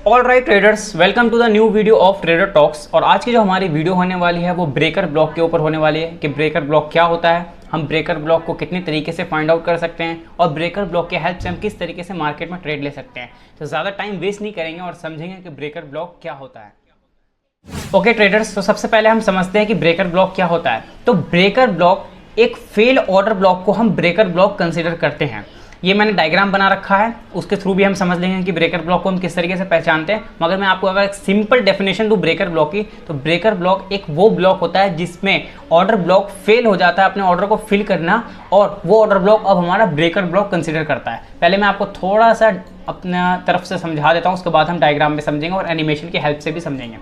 All right traders, welcome to the new video of Trader Talks. और आज की जो हमारी वीडियो होने वाली है वो ब्रेकर ब्लॉक के ऊपर होने वाली है कि ब्रेकर ब्लॉक क्या होता है, हम ब्रेकर ब्लॉक को कितने तरीके से फाइंड आउट कर सकते हैं और ब्रेकर ब्लॉक के हेल्प से हम किस तरीके से मार्केट में ट्रेड ले सकते हैं। तो ज़्यादा टाइम वेस्ट नहीं करेंगे और समझेंगे कि ब्रेकर ब्लॉक क्या होता है। ओके ट्रेडर्स, तो सबसे पहले हम समझते हैं कि ब्रेकर ब्लॉक क्या होता है। तो ब्रेकर ब्लॉक एक फेल ऑर्डर ब्लॉक को हम ब्रेकर ब्लॉक कंसिडर करते हैं। ये मैंने डायग्राम बना रखा है, उसके थ्रू भी हम समझ लेंगे कि ब्रेकर ब्लॉक को हम किस तरीके से पहचानते हैं। मगर मैं आपको अगर एक सिंपल डेफिनेशन दूं ब्रेकर ब्लॉक की, तो ब्रेकर ब्लॉक एक वो ब्लॉक होता है जिसमें ऑर्डर ब्लॉक फेल हो जाता है अपने ऑर्डर को फिल करना, और वो ऑर्डर ब्लॉक अब हमारा ब्रेकर ब्लॉक कंसिडर करता है। पहले मैं आपको थोड़ा सा अपना तरफ से समझा देता हूँ, उसके बाद हम डायग्राम में समझेंगे और एनिमेशन की हेल्प से भी समझेंगे।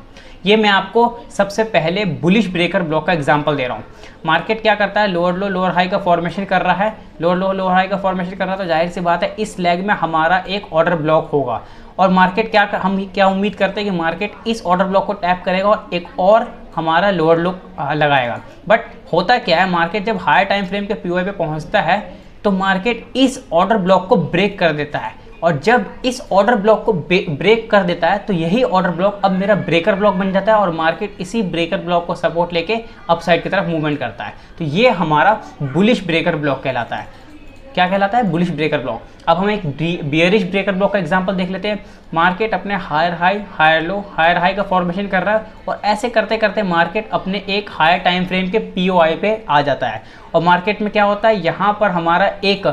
ये मैं आपको सबसे पहले बुलिश ब्रेकर ब्लॉक का एग्जांपल दे रहा हूँ। मार्केट क्या करता है, लोअर लो लोअर हाई का फॉर्मेशन कर रहा है, लोअर लो लोअर हाई का फॉर्मेशन कर रहा है, तो जाहिर सी बात है इस लेग में हमारा एक ऑर्डर ब्लॉक होगा। और मार्केट हम क्या उम्मीद करते हैं कि मार्केट इस ऑर्डर ब्लॉक को टैप करेगा और एक और हमारा लोअर लो लगाएगा। बट होता क्या है, मार्केट जब हायर टाइम फ्रेम के पीओआई पे पहुंचता है तो मार्केट इस ऑर्डर ब्लॉक को ब्रेक कर देता है, और जब इस ऑर्डर ब्लॉक को ब्रेक कर देता है तो यही ऑर्डर ब्लॉक अब मेरा ब्रेकर ब्लॉक बन जाता है और मार्केट इसी ब्रेकर ब्लॉक को सपोर्ट लेके अपसाइड की तरफ मूवमेंट करता है। तो ये हमारा बुलिश ब्रेकर ब्लॉक कहलाता है। क्या कहलाता है? Bullish breaker block. अब हम एक बियरिश ब्रेकर ब्लॉक का एग्जांपल देख लेते हैं। मार्केट अपने हायर हाई का फॉर्मेशन कर रहा है और ऐसे करते करते मार्केट अपने एक हायर टाइम फ्रेम के पीओआई पे आ जाता है, और मार्केट में क्या होता है, यहाँ पर हमारा एक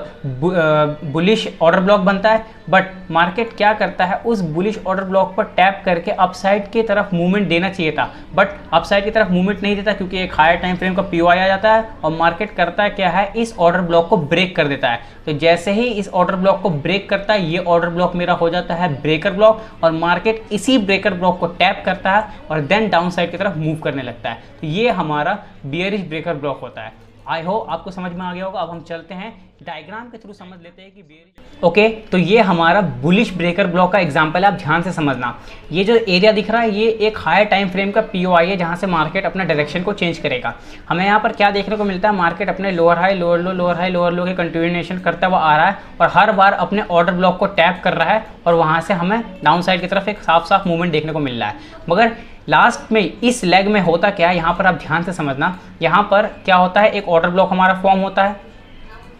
बुलिश ऑर्डर ब्लॉक बनता है। बट मार्केट क्या करता है, उस बुलिश ऑर्डर ब्लॉक पर टैप करके अपसाइड की तरफ मूवमेंट देना चाहिए था, बट अपसाइड की तरफ मूवमेंट नहीं देता क्योंकि एक हायर टाइम फ्रेम का पीओआई आ जाता है और मार्केट करता है क्या है, इस ऑर्डर ब्लॉक को ब्रेक कर देता है। तो जैसे ही इस ऑर्डर ब्लॉक को ब्रेक करता है, ये ऑर्डर ब्लॉक मेरा हो जाता है ब्रेकर ब्लॉक, और मार्केट इसी ब्रेकर ब्लॉक को टैप करता है और देन डाउन साइड की तरफ मूव करने लगता है। तो ये हमारा बियरिश ब्रेकर ब्लॉक होता है। आई होप आपको समझ में आ गया होगा। अब हम चलते हैं डायग्राम के थ्रू समझ लेते हैं कि बेरिश। ओके, तो ये हमारा बुलिश ब्रेकर ब्लॉक का एग्जांपल है। आप ध्यान से समझना, ये जो एरिया दिख रहा है ये एक हायर टाइम फ्रेम का पीओआई है जहां से मार्केट अपना डायरेक्शन को चेंज करेगा। हमें यहाँ पर क्या देखने को मिलता है, मार्केट अपने लोअर हाई लोअर लो के कंटिन्यूएशन करता हुआ आ रहा है और हर बार अपने ऑर्डर ब्लॉक को टैप कर रहा है और वहां से हमें डाउन साइड की तरफ एक साफ साफ मूवमेंट देखने को मिल रहा है। मगर लास्ट में इस लेग में होता क्या है, यहाँ पर आप ध्यान से समझना, यहाँ पर क्या होता है, एक ऑर्डर ब्लॉक हमारा फॉर्म होता है।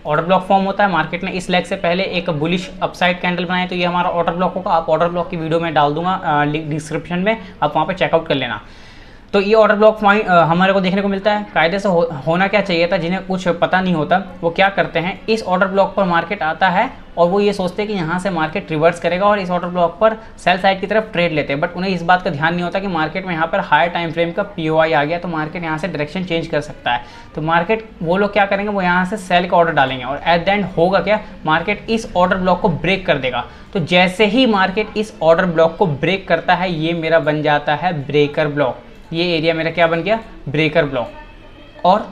ऑर्डर ब्लॉक फॉर्म होता है, मार्केट ने इस लेग से पहले एक बुलिश अपसाइड कैंडल बनाए, तो ये हमारा ऑर्डर ब्लॉक होगा। आप ऑर्डर ब्लॉक की वीडियो में डाल दूंगा लिंक डिस्क्रिप्शन में, आप वहाँ पे चेकआउट कर लेना। तो ये ऑर्डर ब्लॉक हमारे को देखने को मिलता है। कायदे से होना क्या चाहिए था, जिन्हें कुछ पता नहीं होता वो क्या करते हैं, इस ऑर्डर ब्लॉक पर मार्केट आता है और वो ये सोचते हैं कि यहाँ से मार्केट रिवर्स करेगा और इस ऑर्डर ब्लॉक पर सेल साइड की तरफ ट्रेड लेते हैं। बट उन्हें इस बात का ध्यान नहीं होता कि मार्केट में यहाँ पर हायर टाइम फ्रेम का पीओआई आ गया, तो मार्केट यहाँ से डायरेक्शन चेंज कर सकता है। तो मार्केट वो लोग क्या करेंगे, वो यहाँ से सेल का ऑर्डर डालेंगे और एट द एंड होगा क्या, मार्केट इस ऑर्डर ब्लॉक को ब्रेक कर देगा। तो जैसे ही मार्केट इस ऑर्डर ब्लॉक को ब्रेक करता है, ये मेरा बन जाता है ब्रेकर ब्लॉक। ये एरिया मेरा क्या बन गया, ब्रेकर ब्लॉक। और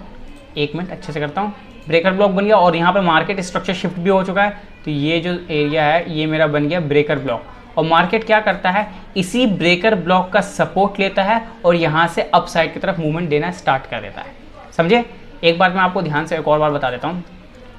एक मिनट अच्छे से करता हूँ, ब्रेकर ब्लॉक बन गया और यहाँ पे मार्केट स्ट्रक्चर शिफ्ट भी हो चुका है। तो ये जो एरिया है ये मेरा बन गया ब्रेकर ब्लॉक, और मार्केट क्या करता है, इसी ब्रेकर ब्लॉक का सपोर्ट लेता है और यहाँ से अप साइड की तरफ मूवमेंट देना स्टार्ट कर देता है। समझे? एक बार मैं आपको ध्यान से एक और बार बता देता हूँ।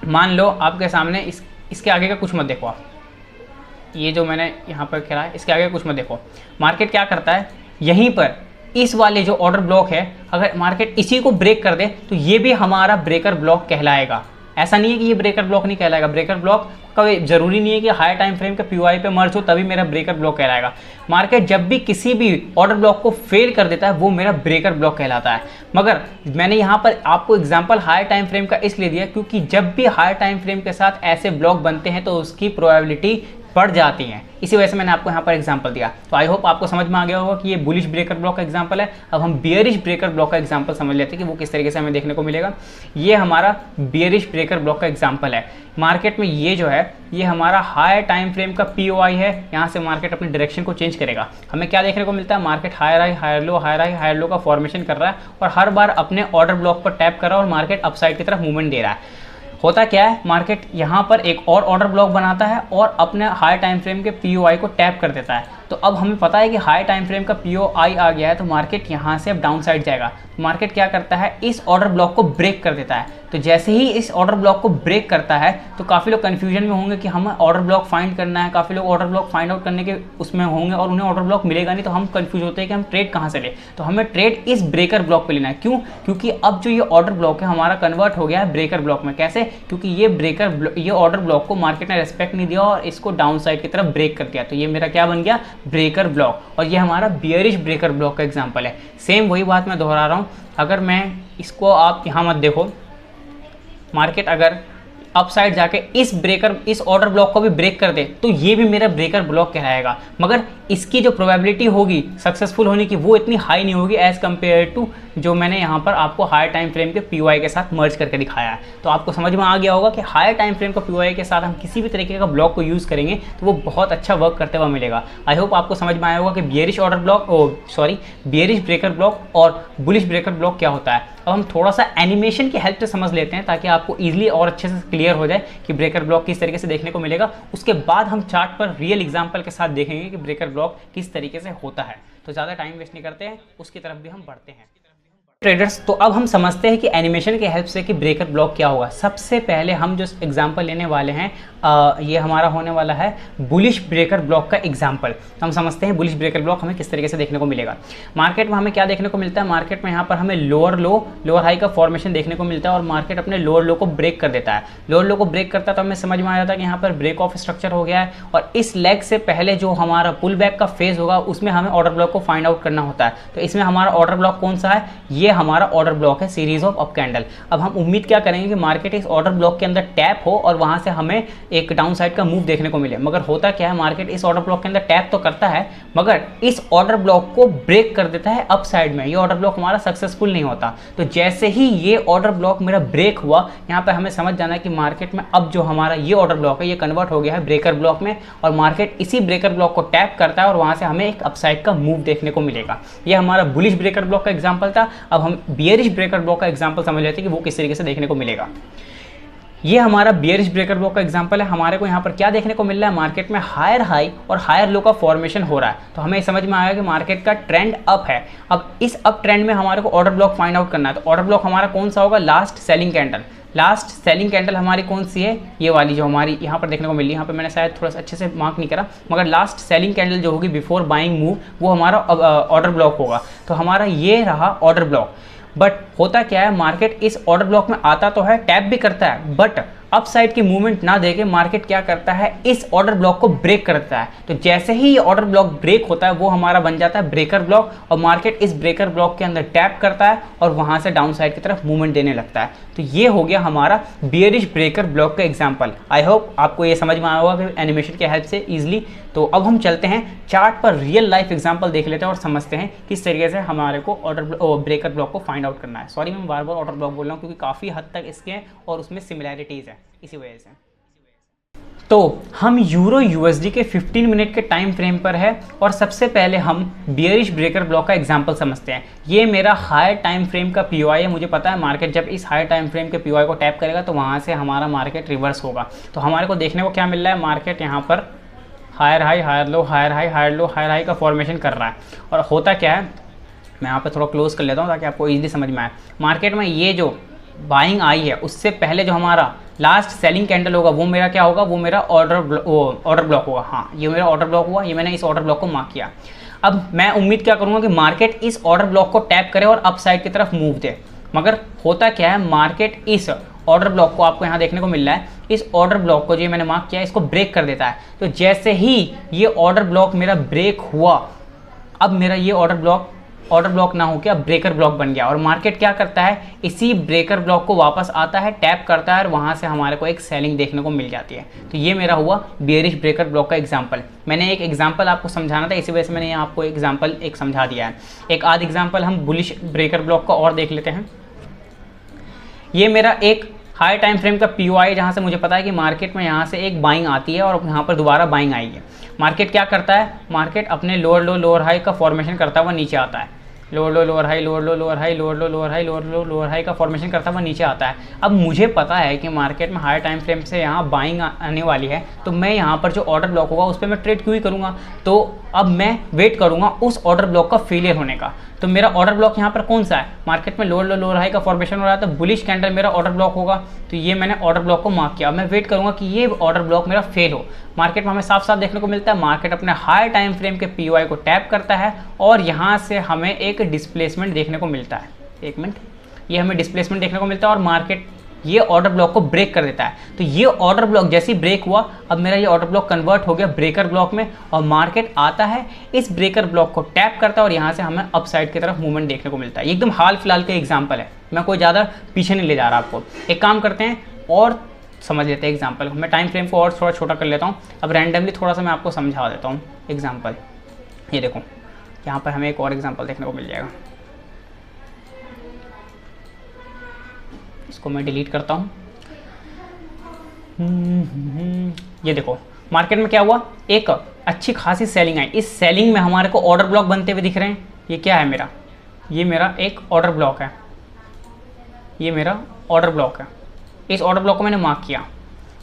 मान लो आपके सामने इसके आगे का कुछ मत देखो, आप ये जो मैंने यहाँ पर खेला है इसके आगे कुछ मत देखो। मार्केट क्या करता है, यहीं पर इस वाले जो ऑर्डर ब्लॉक है, अगर मार्केट इसी को ब्रेक कर दे तो ये भी हमारा ब्रेकर ब्लॉक कहलाएगा। ऐसा नहीं है कि ये ब्रेकर ब्लॉक नहीं कहलाएगा। ब्रेकर ब्लॉक का जरूरी नहीं है कि हायर टाइम फ्रेम के पीओआई पे मर्ज हो तभी मेरा ब्रेकर ब्लॉक कहलाएगा। मार्केट जब भी किसी भी ऑर्डर ब्लॉक को फेल कर देता है वो मेरा ब्रेकर ब्लॉक कहलाता है। मगर मैंने यहाँ पर आपको एग्जांपल हायर टाइम फ्रेम का इसलिए दिया क्योंकि जब भी हायर टाइम फ्रेम के साथ ऐसे ब्लॉक बनते हैं तो उसकी प्रोबेबिलिटी बढ़ जाती हैं, इसी वजह से मैंने आपको यहाँ पर एग्जांपल दिया। तो आई होप आपको समझ में आ गया होगा कि ये बुलिश ब्रेकर ब्लॉक का एग्जांपल है। अब हम बियरिश ब्रेकर ब्लॉक का एग्जांपल समझ लेते हैं कि वो किस तरीके से हमें देखने को मिलेगा। ये हमारा बियरिश ब्रेकर ब्लॉक का एग्जांपल है। मार्केट में ये जो है ये हमारा हायर टाइम फ्रेम का पीओआई है, यहाँ से मार्केट अपनी डायरेक्शन को चेंज करेगा। हमें क्या देखने को मिलता है, मार्केट हायर हाई लो का फॉर्मेशन कर रहा है और हर बार अपने ऑर्डर ब्लॉक पर टैप कर रहा है और मार्केट अपसाइड की तरफ मूवमेंट दे रहा है। होता क्या है, मार्केट यहाँ पर एक और ऑर्डर ब्लॉक बनाता है और अपने हाई टाइम फ्रेम के पीओआई को टैप कर देता है। तो अब हमें पता है कि हाई टाइम फ्रेम का पीओआई आ गया है, तो मार्केट यहाँ से अब डाउन साइड जाएगा। मार्केट क्या करता है, इस ऑर्डर ब्लॉक को ब्रेक कर देता है। तो जैसे ही इस ऑर्डर ब्लॉक को ब्रेक करता है तो काफ़ी लोग कन्फ्यूजन में होंगे कि हमें ऑर्डर ब्लॉक फाइंड करना है, काफ़ी लोग ऑर्डर ब्लॉक फाइंड आउट करने के उसमें होंगे और उन्हें ऑर्डर ब्लॉक मिलेगा नहीं, तो हम कंफ्यूज होते हैं कि हम ट्रेड कहाँ से लें। तो हमें ट्रेड इस ब्रेकर ब्लॉक पे लेना है। क्यों? क्योंकि अब जो ये ऑर्डर ब्लॉक है हमारा कन्वर्ट हो गया है ब्रेकर ब्लॉक में। कैसे? क्योंकि ये ऑर्डर ब्लॉक को मार्केट ने रेस्पेक्ट नहीं दिया और इसको डाउन साइड की तरफ ब्रेक कर दिया। तो ये मेरा क्या बन गया, ब्रेकर ब्लॉक, और ये हमारा बियरिश ब्रेकर ब्लॉक का एग्जाम्पल है। सेम वही बात मैं दोहरा रहा हूँ, अगर मैं इसको आप यहाँ मत देखो, मार्केट अगर अप साइड जाके इस ऑर्डर ब्लॉक को भी ब्रेक कर दे तो ये भी मेरा ब्रेकर ब्लॉक कहलाएगा, मगर इसकी जो प्रोबेबिलिटी होगी सक्सेसफुल होने की वो इतनी हाई नहीं होगी एज कम्पेयर टू जो मैंने यहाँ पर आपको हायर टाइम फ्रेम के पीओआई के साथ मर्ज करके दिखाया है। तो आपको समझ में आ गया होगा कि हायर टाइम फ्रेम का पीओआई के साथ हम किसी भी तरीके का ब्लॉक को यूज़ करेंगे तो वो बहुत अच्छा वर्क करते हुआ मिलेगा। आई होप आपको समझ में आया होगा कि बियरिश बियरिश ब्रेकर ब्लॉक और बुलिश ब्रेकर ब्लॉक क्या होता है। अब हम थोड़ा सा एनिमेशन की हेल्प से समझ लेते हैं ताकि आपको ईजिली और अच्छे से क्लियर हो जाए कि ब्रेकर ब्लॉक किस तरीके से देखने को मिलेगा। उसके बाद हम चार्ट पर रियल एग्जांपल के साथ देखेंगे कि ब्रेकर ब्लॉक किस तरीके से होता है। तो ज़्यादा टाइम वेस्ट नहीं करते हैं, उसकी तरफ भी हम बढ़ते हैं। ट्रेडर्स, तो अब हम समझते हैं कि एनिमेशन की हेल्प से कि ब्रेकर ब्लॉक क्या होगा। सबसे पहले हम जो एग्जांपल लेने वाले हैं ये हमारा होने वाला है बुलिश ब्रेकर ब्लॉक का एग्जांपल। तो हम समझते हैं बुलिश ब्रेकर ब्लॉक हमें किस तरीके से देखने को मिलेगा। मार्केट में हमें क्या देखने को मिलता है, मार्केट में यहाँ पर हमें लोअर लो लोअर हाई का फॉर्मेशन देखने को मिलता है और मार्केट अपने लोअर लो को ब्रेक कर देता है। लोअर लो को ब्रेक करता है तो हमें समझ में आ जाता है कि यहाँ पर ब्रेक ऑफ स्ट्रक्चर हो गया है और इस लेग से पहले जो हमारा पुल बैक का फेज होगा उसमें हमें ऑर्डर ब्लॉक को फाइंड आउट करना होता है। तो इसमें हमारा ऑर्डर ब्लॉक कौन सा है, ये हमारा ऑर्डर ब्लॉक है सीरीज ऑफ अप कैंडल। अब हम उम्मीद क्या करेंगे कि मार्केट इस ऑर्डर ब्लॉक के अंदर टैप हो और वहां से हमें एक डाउन साइड का मूव देखने को मिले। मगर होता क्या है, मार्केट इस ऑर्डर ब्लॉक के अंदर टैप तो करता है मगर इस ऑर्डर ब्लॉक को ब्रेक कर देता है अप साइड में। ये ऑर्डर ब्लॉक हमारा सक्सेसफुल नहीं होता। तो जैसे ही ये ऑर्डर ब्लॉक मेरा ब्रेक हुआ, यहाँ पे हमें समझ जाना है कि मार्केट में अब जो हमारा ये ऑर्डर ब्लॉक है ये कन्वर्ट हो गया है ब्रेकर ब्लॉक में और मार्केट इसी ब्रेकर ब्लॉक को टैप करता है और वहां से हमें एक अपसाइड का मूव देखने को मिलेगा। ये हमारा बुलिश ब्रेकर ब्लॉक का एग्जाम्पल था। अब हम बियरिश ब्रेकर ब्लॉक का एग्जाम्पल समझ लेते हैं कि वो किस तरीके से देखने को मिलेगा। ये हमारा बियरिश ब्रेकर ब्लॉक का एग्जांपल है। हमारे को यहाँ पर क्या देखने को मिल रहा है, मार्केट में हायर हाई और हायर लो का फॉर्मेशन हो रहा है। तो हमें समझ में आया कि मार्केट का ट्रेंड अप है। अब इस अप ट्रेंड में हमारे को ऑर्डर ब्लॉक फाइंड आउट करना है। तो ऑर्डर ब्लॉक हमारा कौन सा होगा, last selling candle. Last selling candle हमारी कौन सी है, ये वाली जो हमारी यहाँ पर देखने को मिली। यहाँ पर मैंने शायद थोड़ा सा अच्छे से मार्क नहीं करा, मगर लास्ट सेलिंग कैंडल जो होगी बिफोर बाइंग मूव वो हमारा ऑर्डर ब्लॉक होगा। तो हमारा ये रहा ऑर्डर ब्लॉक। बट होता क्या है, मार्केट इस ऑर्डर ब्लॉक में आता तो है, टैप भी करता है, बट अप साइड की मूवमेंट ना देके मार्केट क्या करता है, इस ऑर्डर ब्लॉक को ब्रेक करता है। तो जैसे ही ये ऑर्डर ब्लॉक ब्रेक होता है वो हमारा बन जाता है ब्रेकर ब्लॉक और मार्केट इस ब्रेकर ब्लॉक के अंदर टैप करता है और वहां से डाउन साइड की तरफ मूवमेंट देने लगता है। तो ये हो गया हमारा बियरिश ब्रेकर ब्लॉक का एग्जाम्पल। आई होप आपको ये समझ में आया होगा कि एनिमेशन की हेल्प से ईजिली। तो अब हम चलते हैं चार्ट पर रियल लाइफ एग्जाम्पल देख लेते हैं और समझते हैं किस तरीके से हमारे को ब्रेकर ब्लॉक को फाइंड आउट करना है। सॉरी मैं बार बार ऑर्डर ब्लॉक बोल रहा हूँ क्योंकि काफ़ी हद तक इसके और उसमें सिमिलैरिटीज़ है, इसी वजह से। तो हम यूरो यूएसडी के 15 मिनट के टाइम फ्रेम पर है और सबसे पहले हम बियरिश ब्रेकर ब्लॉक का एग्जांपल समझते हैं। ये मेरा हायर टाइम फ्रेम का पीओआई है। मुझे पता है मार्केट जब इस हायर टाइम फ्रेम के पीओआई को टैप करेगा तो वहाँ से हमारा मार्केट रिवर्स होगा। तो हमारे को देखने को क्या मिल रहा है, मार्केट यहाँ पर higher high higher low higher high higher low higher high का फॉर्मेशन कर रहा है। और होता क्या है, मैं यहाँ पर थोड़ा क्लोज कर लेता हूँ ताकि आपको ईजिली समझ में आए। मार्केट में ये जो बाइंग आई है उससे पहले जो हमारा लास्ट सेलिंग कैंडल होगा वो मेरा क्या होगा, वो मेरा ऑर्डर ब्लॉक होगा। हाँ, ये मेरा ऑर्डर ब्लॉक हुआ, ये मैंने इस ऑर्डर ब्लॉक को मार्क किया। अब मैं उम्मीद क्या करूँगा कि मार्केट इस ऑर्डर ब्लॉक को टैप करे और अप साइड की तरफ मूव दे। मगर होता क्या है, मार्केट इस ऑर्डर ब्लॉक को आपको यहाँ देखने को मिल रहा है, इस ऑर्डर ब्लॉक को जो मैंने मार्क किया इसको ब्रेक कर देता है। तो जैसे ही ये ऑर्डर ब्लॉक मेरा ब्रेक हुआ, अब मेरा ये ऑर्डर ब्लॉक ना होकर अब ब्रेकर ब्लॉक बन गया और मार्केट क्या करता है, इसी ब्रेकर ब्लॉक को वापस आता है, टैप करता है और वहां से हमारे को एक सेलिंग देखने को मिल जाती है। तो ये मेरा हुआ बियरिश ब्रेकर ब्लॉक का एग्जांपल। मैंने एक एग्जांपल आपको समझाना था, इसी वजह से मैंने आपको एग्जांपल एक समझा दिया है। एक आध एग्जांपल हम बुलिश ब्रेकर ब्लॉक का और देख लेते हैं। ये मेरा एक हाई टाइम फ्रेम का पीओआई जहाँ से मुझे पता है कि मार्केट में यहाँ से एक बाइंग आती है और यहाँ पर दोबारा बाइंग आई है। मार्केट क्या करता है, मार्केट अपने लोअर लो लोअर हाई का फॉर्मेशन करता हुआ नीचे आता है। लोअर लो लोअर हाई, लोअर लो लोअर हाई, लोअर लो लोअर हाई, लोअर लो लोअर हाई का फॉर्मेशन करता हुआ नीचे आता है। अब मुझे पता है कि मार्केट में हाई टाइम फ्रेम से यहाँ बाइंग आने वाली है, तो मैं यहाँ पर जो ऑर्डर ब्लॉक होगा उस पर मैं ट्रेड क्यों ही करूँगा। तो अब मैं वेट करूँगा उस ऑर्डर ब्लॉक का फेलियर होने का। तो मेरा ऑर्डर ब्लॉक यहाँ पर कौन सा है, मार्केट में लोअर लो लोअर हाई का फॉर्मेशन हो रहा है तो बुलिश कैंडल मेरा ऑर्डर ब्लॉक होगा। तो ये मैंने ऑर्डर ब्लॉक को मार्क किया। मैं वेट करूँगा कि ये ऑर्डर ब्लॉक मेरा फेल हो। मार्केट में हमें साफ साफ देखने को मिलता है, मार्केट अपने हाई टाइम फ्रेम के पीओआई को टैप करता है और यहाँ से हमें एक डिस्प्लेसमेंट देखने को मिलता है। एक मिनट, ये हमें डिस्प्लेसमेंट देखने को मिलता है और मार्केट ये ऑर्डर ब्लॉक को ब्रेक कर देता है। तो ये ऑर्डर ब्लॉक जैसे ही ब्रेक हुआ, अब मेरा ये ऑर्डर ब्लॉक कन्वर्ट हो गया ब्रेकर ब्लॉक में और मार्केट आता है, इस ब्रेकर ब्लॉक को टैप करता है और यहाँ से हमें अपसाइड की तरफ मूवमेंट देखने को मिलता है। एकदम हाल फिलहाल का एग्जाम्पल है, मैं कोई ज़्यादा पीछे नहीं ले जा रहा आपको। एक काम करते हैं और समझ लेते हैं एग्जाम्पल। मैं टाइम फ्रेम को और थोड़ा छोटा कर लेता हूँ। अब रैंडमली थोड़ा सा मैं आपको समझा देता हूँ एग्जाम्पल। ये देखो, यहाँ पर हमें एक और एग्जाम्पल देखने को मिल जाएगा। इसको मैं डिलीट करता हूँ। ये देखो मार्केट में क्या हुआ, एक अच्छी खासी सेलिंग आई। इस सेलिंग में हमारे को ऑर्डर ब्लॉक बनते हुए दिख रहे हैं। ये क्या है मेरा, ये मेरा एक ऑर्डर ब्लॉक है, ये मेरा ऑर्डर ब्लॉक है। इस ऑर्डर ब्लॉक को मैंने मार्क किया।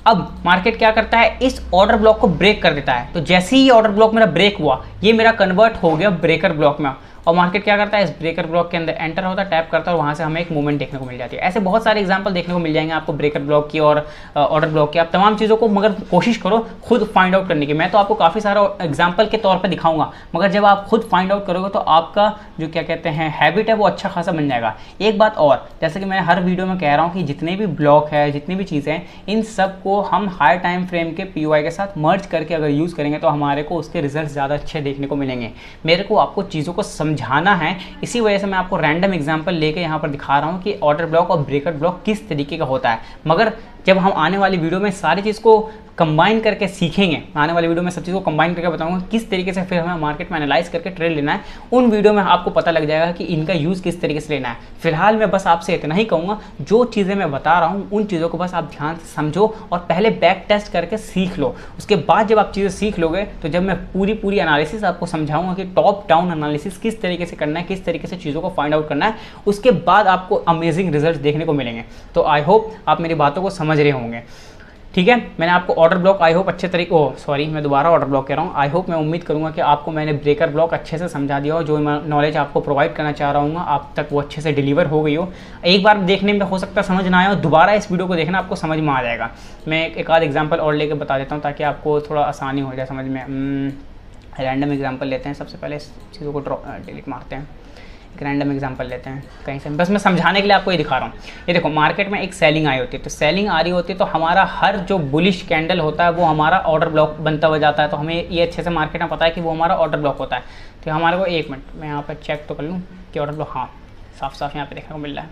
अब मार्केट क्या करता है, इस ऑर्डर ब्लॉक को ब्रेक कर देता है। तो जैसे ही ये ऑर्डर ब्लॉक मेरा ब्रेक हुआ, ये मेरा कन्वर्ट हो गया ब्रेकर ब्लॉक में और मार्केट क्या करता है, इस ब्रेकर ब्लॉक के अंदर एंटर होता है, टैप करता है और वहाँ से हमें एक मूवमेंट देखने को मिल जाती है। ऐसे बहुत सारे एग्जांपल देखने को मिल जाएंगे आपको ब्रेकर ब्लॉक की और ऑर्डर ब्लॉक की। आप तमाम चीज़ों को मगर कोशिश करो खुद फाइंड आउट करने की। मैं तो आपको काफ़ी सारा एग्जाम्पल के तौर पर दिखाऊंगा, मगर जब आप खुद फाइंड आउट करोगे तो आपका जो क्या कहते हैं हैबिट है वो अच्छा खासा बन जाएगा। एक बात और, जैसे कि मैं हर वीडियो में कह रहा हूँ कि जितने भी ब्लॉक है, जितनी भी चीज़ें हैं, इन सब को हम हाई टाइम फ्रेम के पीओआई के साथ मर्ज करके अगर यूज़ करेंगे तो हमारे को उसके रिजल्ट ज़्यादा अच्छे देखने को मिलेंगे। मेरे को आपको चीज़ों को समझाना है, इसी वजह से मैं आपको रैंडम एग्जांपल लेके यहाँ पर दिखा रहा हूँ कि ऑर्डर ब्लॉक और ब्रेकर ब्लॉक किस तरीके का होता है। मगर जब हम आने वाली वीडियो में सारी चीज़ को कंबाइन करके सीखेंगे, आने वाली वीडियो में सब चीज़ को कंबाइन करके बताऊंगा किस तरीके से फिर हमें मार्केट में एनालाइज करके ट्रेड लेना है। उन वीडियो में आपको पता लग जाएगा कि इनका यूज़ किस तरीके से लेना है। फिलहाल मैं बस आपसे इतना ही कहूँगा, जो चीज़ें मैं बता रहा हूँ उन चीज़ों को बस आप ध्यान से समझो और पहले बैक टेस्ट करके सीख लो। उसके बाद जब आप चीज़ें सीख लोगे तो जब मैं पूरी एनालिसिस आपको समझाऊंगा कि टॉप डाउन एनालिसिस किस तरीके से करना है, किस तरीके से चीज़ों को फाइंड आउट करना है, उसके बाद आपको अमेजिंग रिजल्ट देखने को मिलेंगे। तो आई होप आप मेरी बातों को समझ रहे होंगे। ठीक है, मैंने आपको ऑर्डर ब्लॉक आई होप अच्छे तरीके मैं दोबारा ऑर्डर ब्लॉक कह रहा हूँ। आई होप, मैं उम्मीद करूँगा कि आपको मैंने ब्रेकर ब्लॉक अच्छे से समझा दिया हो। जो नॉलेज आपको प्रोवाइड करना चाह रहा हूँ आप तक वो अच्छे से डिलीवर हो गई हो। एक बार देखने में हो सकता है समझ ना आया हो, दोबारा इस वीडियो को देखना, आपको समझ में आ जाएगा। मैं एक आध एग्जाम्पल और लेके बता देता हूँ ताकि आपको थोड़ा आसानी हो जाए समझ में। रैंडम एग्जाम्पल लेते हैं। सबसे पहले इस चीज़ों को डिलीट मारते हैं। एक रैंडम एग्जांपल लेते हैं कहीं से, बस मैं समझाने के लिए आपको ये दिखा रहा हूँ। ये देखो, मार्केट में एक सेलिंग आई होती है, तो सेलिंग आ रही होती है तो हमारा हर जो बुलिश कैंडल होता है वो हमारा ऑर्डर ब्लॉक बनता हुआ जाता है। तो हमें ये अच्छे से मार्केट में पता है कि वो हमारा ऑर्डर ब्लॉक होता है। तो हमारे को, एक मिनट मैं यहाँ पर चेक तो कर लूँ कि ऑर्डर ब्लॉक, हाँ साफ साफ यहाँ पर देखने को मिल रहा है।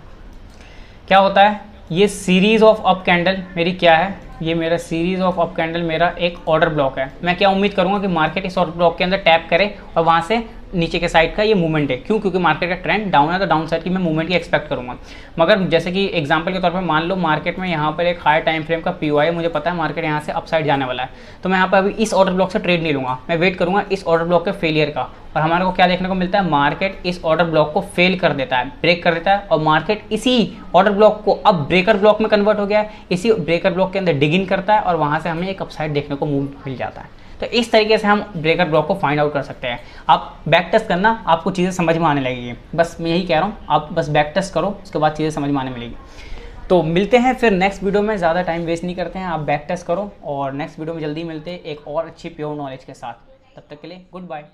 क्या होता है, ये सीरीज़ ऑफ अप कैंडल मेरी क्या है, ये मेरा सीरीज़ ऑफ अप कैंडल मेरा एक ऑर्डर ब्लॉक है। मैं क्या उम्मीद करूँगा कि मार्केट इस ऑर्डर ब्लॉक के अंदर टैप करे और वहाँ से नीचे के साइड का ये मूवमेंट है। क्यों? क्योंकि मार्केट का ट्रेंड डाउन है तो डाउन साइड की मैं मूवमेंट की एक्सपेक्ट करूँगा। मगर जैसे कि एग्जांपल के तौर पर मान लो मार्केट में यहाँ पर एक हाई टाइम फ्रेम का पीओआई, मुझे पता है मार्केट यहाँ से अपसाइड जाने वाला है, तो मैं यहाँ पर अभी इस ऑर्डर ब्लॉक से ट्रेड नहीं लूँगा। मैं वेट करूँगा इस ऑर्डर ब्लॉक के फेलियर का। और हमारे को क्या देखने को मिलता है, मार्केट इस ऑर्डर ब्लॉक को फेल कर देता है, ब्रेक कर देता है और मार्केट इसी ऑर्डर ब्लॉक को अब ब्रेकर ब्लॉक में कन्वर्ट हो गया है, इसी ब्रेकर ब्लॉक के अंदर डिग इन करता है और वहाँ से हमें एक अपसाइड देखने को मिल जाता है। तो इस तरीके से हम ब्रेकर ब्लॉक को फाइंड आउट कर सकते हैं। आप बैक टेस्ट करना, आपको चीज़ें समझ में आने लगेगी। बस मैं यही कह रहा हूँ, आप बस बैक टेस्ट करो, उसके बाद चीज़ें समझ में आने मिलेगी। तो मिलते हैं फिर नेक्स्ट वीडियो में, ज़्यादा टाइम वेस्ट नहीं करते हैं, आप बैक टेस्ट करो और नेक्स्ट वीडियो में जल्दी मिलते हैं एक और अच्छी प्योर नॉलेज के साथ। तब तक के लिए गुड बाय।